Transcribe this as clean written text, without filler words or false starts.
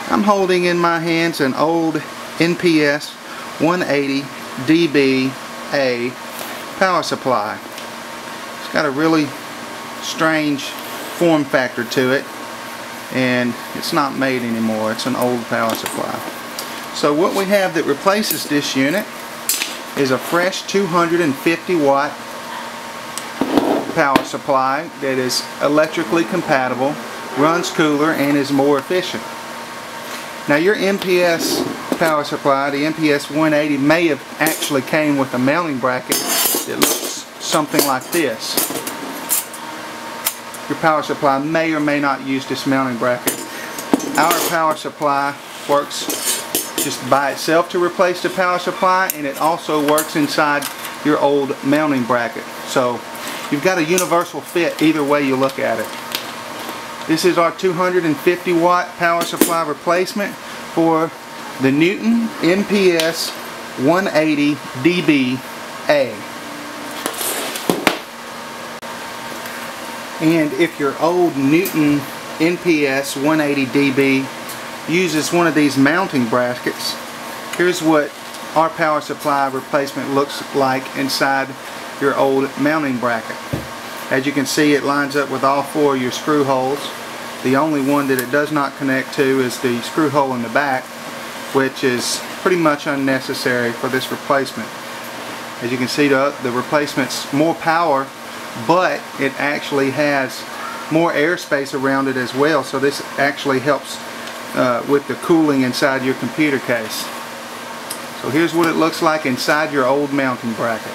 I'm holding in my hands an old NPS-180DB A power supply. It's got a really strange form factor to it, and it's not made anymore. It's an old power supply. So what we have that replaces this unit is a fresh 250 watt power supply that is electrically compatible, runs cooler, and is more efficient. Now your NPS power supply, the NPS-180, may have actually came with a mounting bracket that looks something like this. Your power supply may or may not use this mounting bracket. Our power supply works just by itself to replace the power supply, and it also works inside your old mounting bracket. So you've got a universal fit either way you look at it. This is our 250 watt power supply replacement for the Newton NPS-180DB A. And if your old Newton NPS-180DB uses one of these mounting brackets, here's what our power supply replacement looks like inside your old mounting bracket. As you can see, it lines up with all four of your screw holes. The only one that it does not connect to is the screw hole in the back, which is pretty much unnecessary for this replacement. As you can see, the replacement's more power, but it actually has more airspace around it as well, so this actually helps with the cooling inside your computer case. So here's what it looks like inside your old mounting bracket.